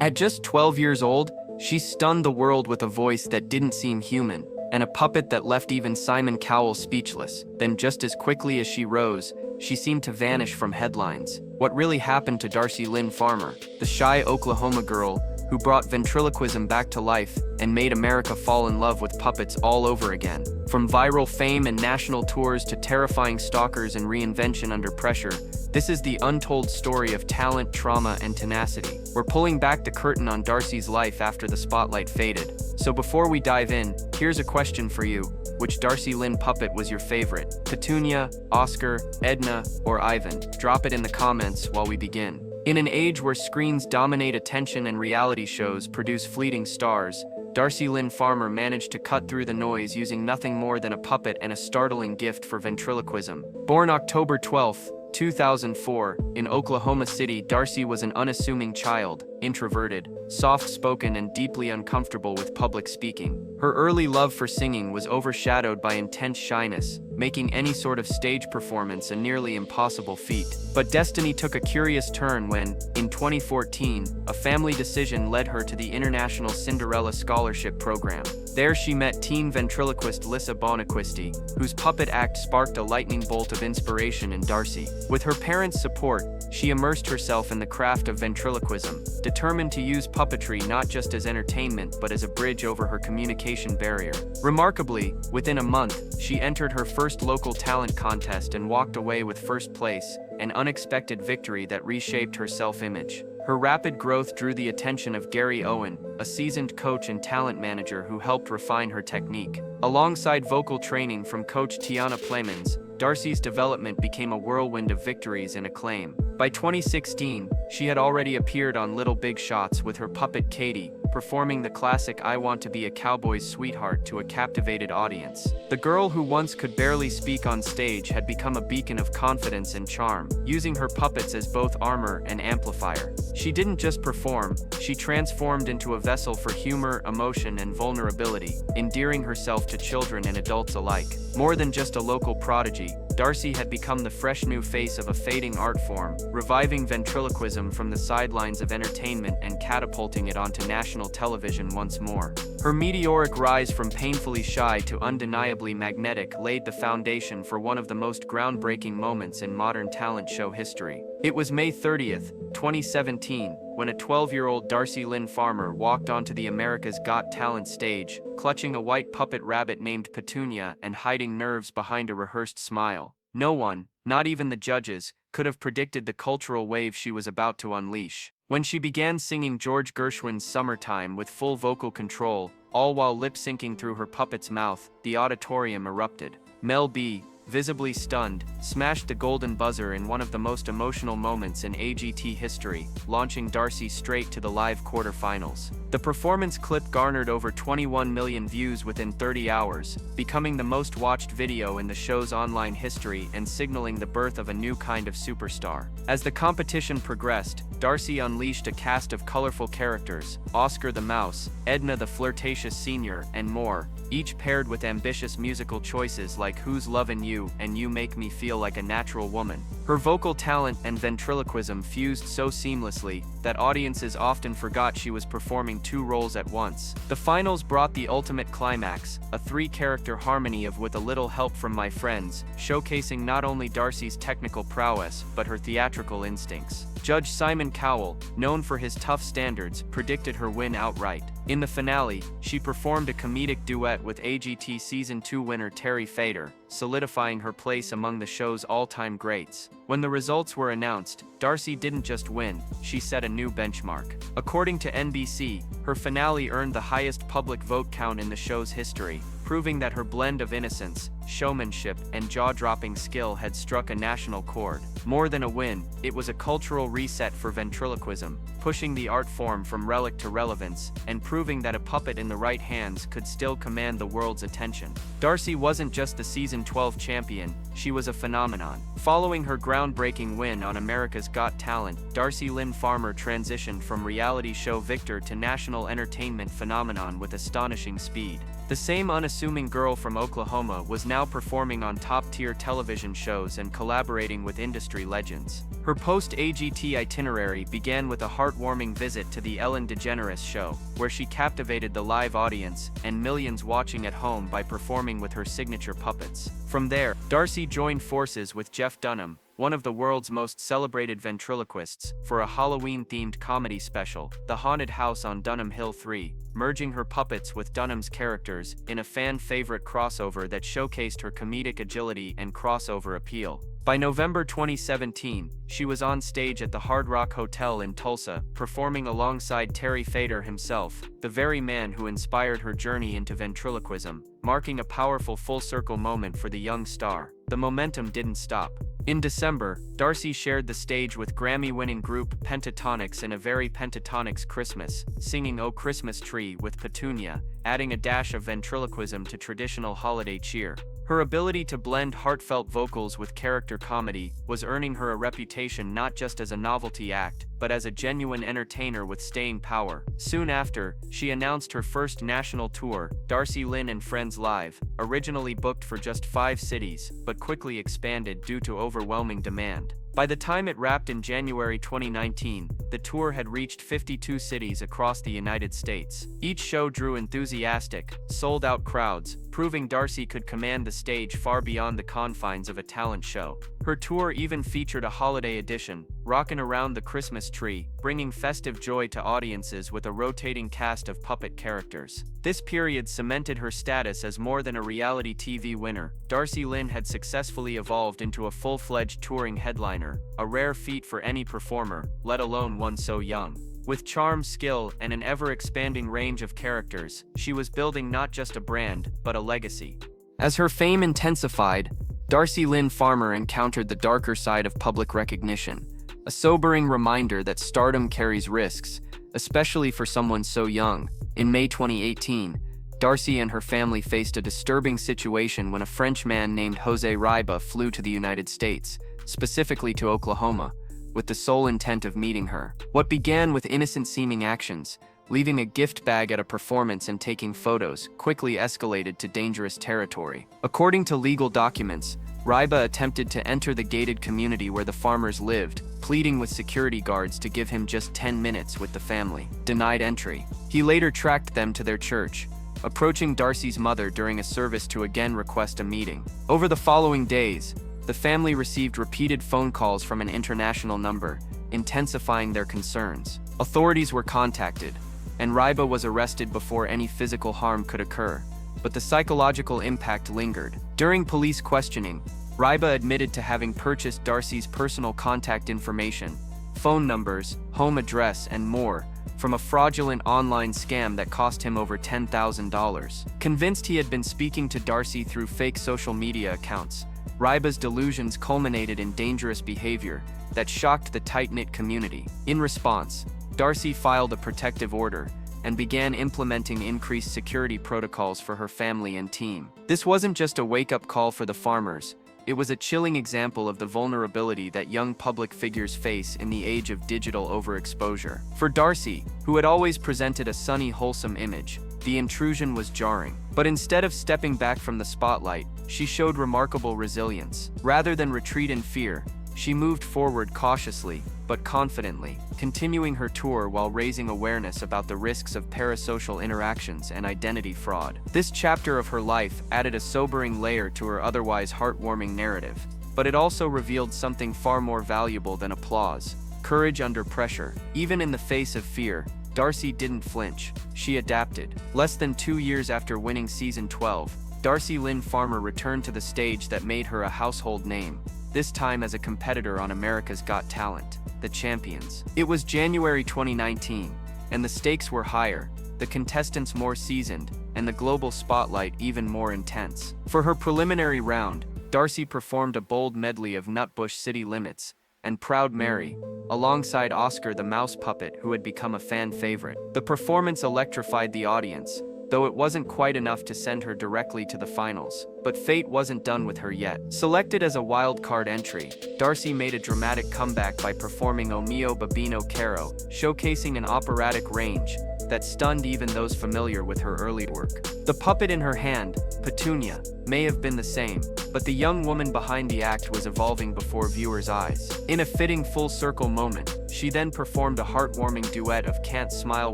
At just 12 years old, she stunned the world with a voice that didn't seem human, and a puppet that left even Simon Cowell speechless. Then just as quickly as she rose, she seemed to vanish from headlines. What really happened to Darci Lynne Farmer, the shy Oklahoma girl who brought ventriloquism back to life and made America fall in love with puppets all over again? From viral fame and national tours to terrifying stalkers and reinvention under pressure, this is the untold story of talent, trauma, and tenacity. We're pulling back the curtain on Darci's life after the spotlight faded. So before we dive in, here's a question for you. Which Darci Lynne puppet was your favorite? Petunia, Oscar, Edna, or Ivan? Drop it in the comments while we begin. In an age where screens dominate attention and reality shows produce fleeting stars, Darci Lynne Farmer managed to cut through the noise using nothing more than a puppet and a startling gift for ventriloquism. Born October 12, 2004, in Oklahoma City, Darci was an unassuming child, introverted, soft-spoken, and deeply uncomfortable with public speaking. Her early love for singing was overshadowed by intense shyness, making any sort of stage performance a nearly impossible feat. But destiny took a curious turn when, in 2014, a family decision led her to the International Cinderella Scholarship Program. There she met teen ventriloquist Lissa Bonaquisti, whose puppet act sparked a lightning bolt of inspiration in Darci. With her parents' support, she immersed herself in the craft of ventriloquism, determined to use puppetry not just as entertainment but as a bridge over her communication barrier. Remarkably, within a month, she entered her first local talent contest and walked away with first place, an unexpected victory that reshaped her self-image. Her rapid growth drew the attention of Gary Owen, a seasoned coach and talent manager who helped refine her technique. Alongside vocal training from coach Tiana Plemons, Darci's development became a whirlwind of victories and acclaim. By 2016, she had already appeared on Little Big Shots with her puppet Katie, performing the classic "I Want to Be a Cowboy's Sweetheart" to a captivated audience. The girl who once could barely speak on stage had become a beacon of confidence and charm, using her puppets as both armor and amplifier. She didn't just perform, she transformed into a vessel for humor, emotion, and vulnerability, endearing herself to children and adults alike. More than just a local prodigy, Darci had become the fresh new face of a fading art form, reviving ventriloquism from the sidelines of entertainment and catapulting it onto national television once more. Her meteoric rise from painfully shy to undeniably magnetic laid the foundation for one of the most groundbreaking moments in modern talent show history. It was May 30th, 2017, when a 12-year-old Darci Lynne Farmer walked onto the America's Got Talent stage, clutching a white puppet rabbit named Petunia and hiding nerves behind a rehearsed smile. No one, not even the judges, could have predicted the cultural wave she was about to unleash. When she began singing George Gershwin's Summertime with full vocal control, all while lip-syncing through her puppet's mouth, the auditorium erupted. Mel B, visibly stunned, smashed the golden buzzer in one of the most emotional moments in AGT history, launching Darci straight to the live quarterfinals. The performance clip garnered over 21 million views within 30 hours, becoming the most watched video in the show's online history and signaling the birth of a new kind of superstar. As the competition progressed, Darci unleashed a cast of colorful characters: Oscar the Mouse, Edna the flirtatious senior, and more, each paired with ambitious musical choices like "Who's Lovin' You" and "You Make Me Feel Like a Natural Woman." Her vocal talent and ventriloquism fused so seamlessly that audiences often forgot she was performing two roles at once. The finals brought the ultimate climax, a three-character harmony of "With a Little Help from My Friends," showcasing not only Darci's technical prowess but her theatrical instincts. Judge Simon Cowell, known for his tough standards, predicted her win outright. In the finale, she performed a comedic duet with AGT Season 2 winner Terry Fader, solidifying her place among the show's all-time greats. When the results were announced, Darci didn't just win, she set a new benchmark. According to NBC, her finale earned the highest public vote count in the show's history, proving that her blend of innocence, showmanship, and jaw-dropping skill had struck a national chord. More than a win, it was a cultural reset for ventriloquism, pushing the art form from relic to relevance, and proving that a puppet in the right hands could still command the world's attention. Darci wasn't just the Season 12 champion, she was a phenomenon. Following her groundbreaking win on America's Got Talent, Darci Lynne Farmer transitioned from reality show victor to national entertainment phenomenon with astonishing speed. The The same unassuming girl from Oklahoma was now performing on top-tier television shows and collaborating with industry legends. Her post-AGT itinerary began with a heartwarming visit to the Ellen DeGeneres Show, where she captivated the live audience and millions watching at home by performing with her signature puppets. From there, Darci joined forces with Jeff Dunham, one of the world's most celebrated ventriloquists, for a Halloween-themed comedy special, The Haunted House on Dunham Hill 3, merging her puppets with Dunham's characters in a fan-favorite crossover that showcased her comedic agility and crossover appeal. By November 2017, she was on stage at the Hard Rock Hotel in Tulsa, performing alongside Terry Fator himself, the very man who inspired her journey into ventriloquism, marking a powerful full-circle moment for the young star. The momentum didn't stop. In December, Darci shared the stage with Grammy-winning group Pentatonix in A Very Pentatonix Christmas, singing "Oh Christmas Tree" with Petunia, adding a dash of ventriloquism to traditional holiday cheer. Her ability to blend heartfelt vocals with character comedy was earning her a reputation not just as a novelty act, but as a genuine entertainer with staying power. Soon after, she announced her first national tour, Darci Lynne and Friends Live, originally booked for just 5 cities, but quickly expanded due to overwhelming demand. By the time it wrapped in January 2019, the tour had reached 52 cities across the United States. Each show drew enthusiastic, sold-out crowds, proving Darci could command the stage far beyond the confines of a talent show. Her tour even featured a holiday edition, Rockin' Around the Christmas Tree, bringing festive joy to audiences with a rotating cast of puppet characters. This period cemented her status as more than a reality TV winner. Darci Lynne had successfully evolved into a full-fledged touring headliner, a rare feat for any performer, let alone one so young. With charm, skill, and an ever-expanding range of characters, she was building not just a brand, but a legacy. As her fame intensified, Darci Lynne Farmer encountered the darker side of public recognition, a sobering reminder that stardom carries risks, especially for someone so young. In May 2018, Darci and her family faced a disturbing situation when a French man named Jose Riba flew to the United States, specifically to Oklahoma, with the sole intent of meeting her. What began with innocent-seeming actions, leaving a gift bag at a performance and taking photos, quickly escalated to dangerous territory. According to legal documents, Riba attempted to enter the gated community where the farmers lived, pleading with security guards to give him just 10 minutes with the family. Denied entry. He later tracked them to their church, approaching Darci's mother during a service to again request a meeting. Over the following days, the family received repeated phone calls from an international number, intensifying their concerns. Authorities were contacted, and Riba was arrested before any physical harm could occur, but the psychological impact lingered. During police questioning, Riba admitted to having purchased Darci's personal contact information, phone numbers, home address, and more, from a fraudulent online scam that cost him over $10,000. Convinced he had been speaking to Darci through fake social media accounts, Riba's delusions culminated in dangerous behavior that shocked the tight-knit community. In response, Darci filed a protective order and began implementing increased security protocols for her family and team. This wasn't just a wake-up call for the farmers, it was a chilling example of the vulnerability that young public figures face in the age of digital overexposure. For Darci, who had always presented a sunny, wholesome image, the intrusion was jarring. But instead of stepping back from the spotlight, she showed remarkable resilience. Rather than retreat in fear, she moved forward cautiously, but confidently, continuing her tour while raising awareness about the risks of parasocial interactions and identity fraud. This chapter of her life added a sobering layer to her otherwise heartwarming narrative, but it also revealed something far more valuable than applause: courage under pressure. Even in the face of fear, Darci didn't flinch. She adapted. Less than 2 years after winning season 12, Darci Lynne Farmer returned to the stage that made her a household name, this time as a competitor on America's Got Talent, The Champions. It was January 2019, and the stakes were higher, the contestants more seasoned, and the global spotlight even more intense. For her preliminary round, Darci performed a bold medley of Nutbush City Limits and Proud Mary, alongside Oscar the Mouse Puppet, who had become a fan favorite. The performance electrified the audience, though it wasn't quite enough to send her directly to the finals. but fate wasn't done with her yet. Selected as a wildcard entry, Darci made a dramatic comeback by performing O Mio Babino Caro, showcasing an operatic range that stunned even those familiar with her early work. The puppet in her hand, Petunia, may have been the same, but the young woman behind the act was evolving before viewers' eyes. In a fitting full-circle moment, she then performed a heartwarming duet of Can't Smile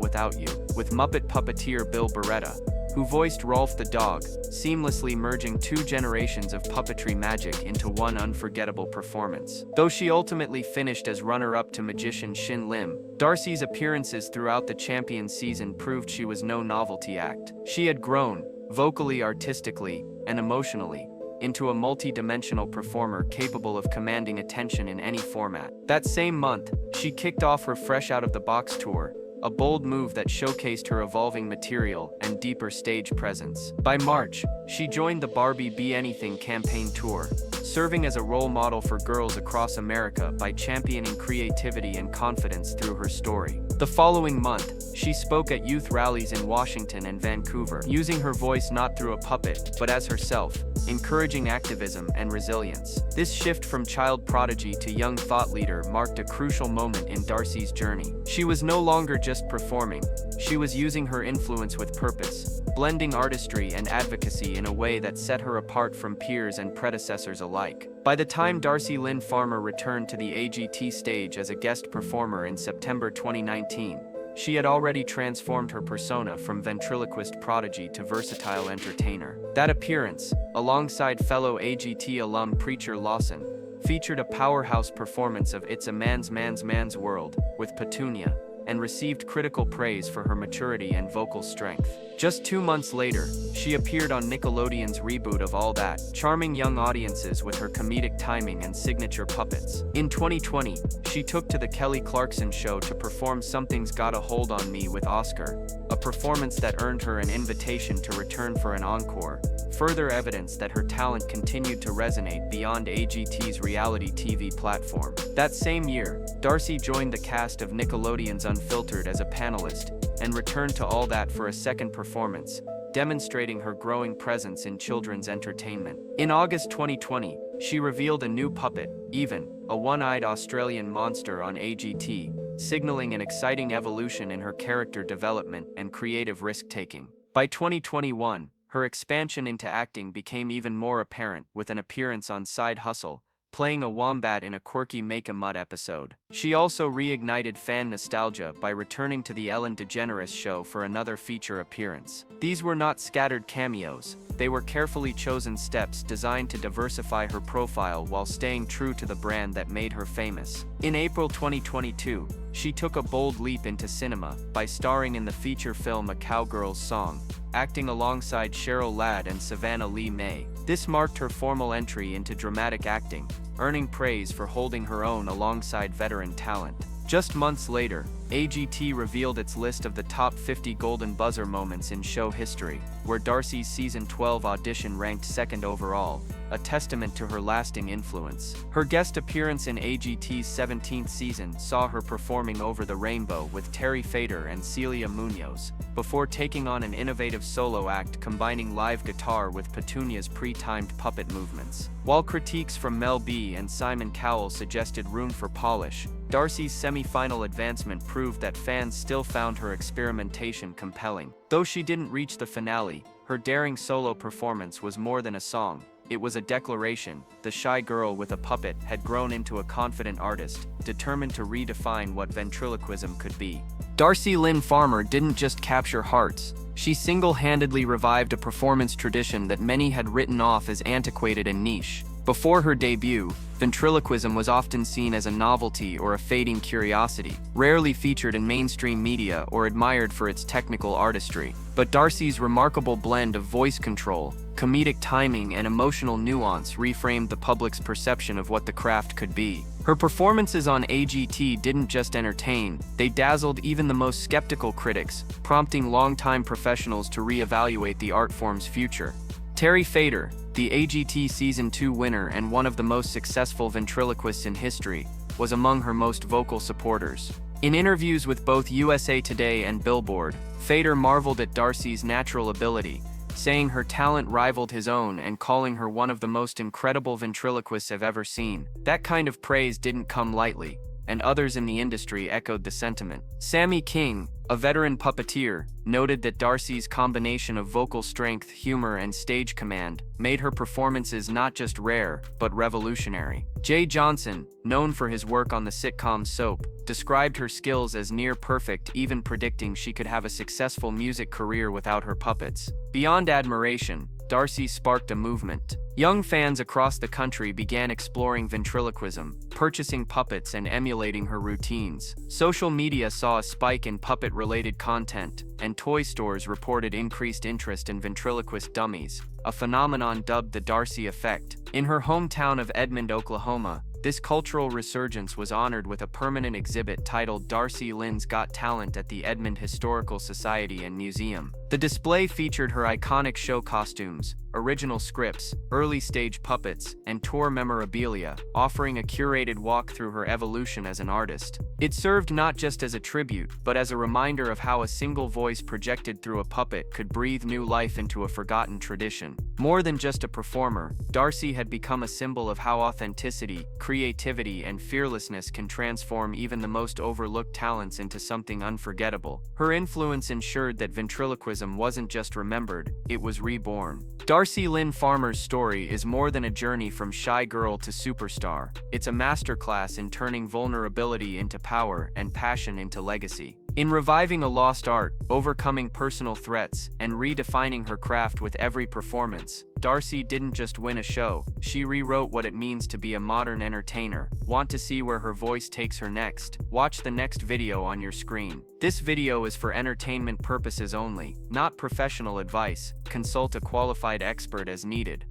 Without You with Muppet puppeteer Bill Beretta, who voiced Rolf the dog, seamlessly merging two generations of puppetry magic into one unforgettable performance. Though she ultimately finished as runner-up to magician Shin Lim, Darci's appearances throughout the champion season proved she was no novelty act. She had grown, vocally, artistically, and emotionally, into a multi-dimensional performer capable of commanding attention in any format. That same month, she kicked off her Fresh Out of the Box tour, a bold move that showcased her evolving material and deeper stage presence. By March, she joined the Barbie Be Anything campaign tour, serving as a role model for girls across America by championing creativity and confidence through her story. The following month, she spoke at youth rallies in Washington and Vancouver, using her voice not through a puppet, but as herself, encouraging activism and resilience. This shift from child prodigy to young thought leader marked a crucial moment in Darci's journey. She was no longer just performing, she was using her influence with purpose, blending artistry and advocacy in a way that set her apart from peers and predecessors alike. By the time Darci Lynne Farmer returned to the AGT stage as a guest performer in September 2019, she had already transformed her persona from ventriloquist prodigy to versatile entertainer. That appearance, alongside fellow AGT alum Preacher Lawson, featured a powerhouse performance of It's a Man's World with Petunia, and received critical praise for her maturity and vocal strength. Just 2 months later, she appeared on Nickelodeon's reboot of All That, charming young audiences with her comedic timing and signature puppets. In 2020, she took to The Kelly Clarkson Show to perform Something's Got a Hold on Me with Oscar, a performance that earned her an invitation to return for an encore, further evidence that her talent continued to resonate beyond AGT's reality TV platform. That same year, Darci joined the cast of Nickelodeon's Unfiltered as a panelist, and returned to All That for a second performance, demonstrating her growing presence in children's entertainment. In August 2020, she revealed a new puppet, Even, a one-eyed Australian monster on AGT, signaling an exciting evolution in her character development and creative risk-taking. By 2021, her expansion into acting became even more apparent with an appearance on Side Hustle, playing a wombat in a quirky Make-a-Mutt episode. She also reignited fan nostalgia by returning to the Ellen DeGeneres Show for another feature appearance. These were not scattered cameos, they were carefully chosen steps designed to diversify her profile while staying true to the brand that made her famous. In April 2022, she took a bold leap into cinema by starring in the feature film A Cowgirl's Song, acting alongside Cheryl Ladd and Savannah Lee May. This marked her formal entry into dramatic acting, earning praise for holding her own alongside veteran talent. Just months later, AGT revealed its list of the top 50 golden buzzer moments in show history, where Darci's season 12 audition ranked second overall, a testament to her lasting influence. Her guest appearance in AGT's 17th season saw her performing Over the Rainbow with Terry Fator and Celia Munoz, before taking on an innovative solo act combining live guitar with Petunia's pre-timed puppet movements. While critiques from Mel B and Simon Cowell suggested room for polish, Darci's semi-final advancement proved that fans still found her experimentation compelling. Though she didn't reach the finale, her daring solo performance was more than a song. It was a declaration. The shy girl with a puppet had grown into a confident artist, determined to redefine what ventriloquism could be. Darci Lynne Farmer didn't just capture hearts, she single-handedly revived a performance tradition that many had written off as antiquated and niche. Before her debut, ventriloquism was often seen as a novelty or a fading curiosity, rarely featured in mainstream media or admired for its technical artistry. But Darci's remarkable blend of voice control, comedic timing, and emotional nuance reframed the public's perception of what the craft could be. Her performances on AGT didn't just entertain, they dazzled even the most skeptical critics, prompting longtime professionals to reevaluate the art form's future. Terry Fator, the AGT Season 2 winner and one of the most successful ventriloquists in history, was among her most vocal supporters. In interviews with both USA Today and Billboard, Fator marveled at Darci's natural ability, saying her talent rivaled his own and calling her one of the most incredible ventriloquists I've ever seen. That kind of praise didn't come lightly, and others in the industry echoed the sentiment. Sammy King, a veteran puppeteer, noted that Darci's combination of vocal strength, humor, and stage command made her performances not just rare, but revolutionary. Jay Johnson, known for his work on the sitcom Soap, described her skills as near perfect, even predicting she could have a successful music career without her puppets. Beyond admiration, Darci sparked a movement. Young fans across the country began exploring ventriloquism, purchasing puppets and emulating her routines. Social media saw a spike in puppet-related content, and toy stores reported increased interest in ventriloquist dummies, a phenomenon dubbed the Darci effect. In her hometown of Edmond, Oklahoma, this cultural resurgence was honored with a permanent exhibit titled Darci Lynne's Got Talent at the Edmond Historical Society and Museum. The display featured her iconic show costumes, original scripts, early-stage puppets, and tour memorabilia, offering a curated walk through her evolution as an artist. It served not just as a tribute, but as a reminder of how a single voice projected through a puppet could breathe new life into a forgotten tradition. More than just a performer, Darci had become a symbol of how authenticity, creativity, and fearlessness can transform even the most overlooked talents into something unforgettable. Her influence ensured that ventriloquism wasn't just remembered, it was reborn. Darci Lynne Farmer's story is more than a journey from shy girl to superstar. It's a masterclass in turning vulnerability into power and passion into legacy. In reviving a lost art, overcoming personal threats, and redefining her craft with every performance, Darci didn't just win a show, she rewrote what it means to be a modern entertainer. Want to see where her voice takes her next? Watch the next video on your screen. This video is for entertainment purposes only, not professional advice. Consult a qualified expert as needed.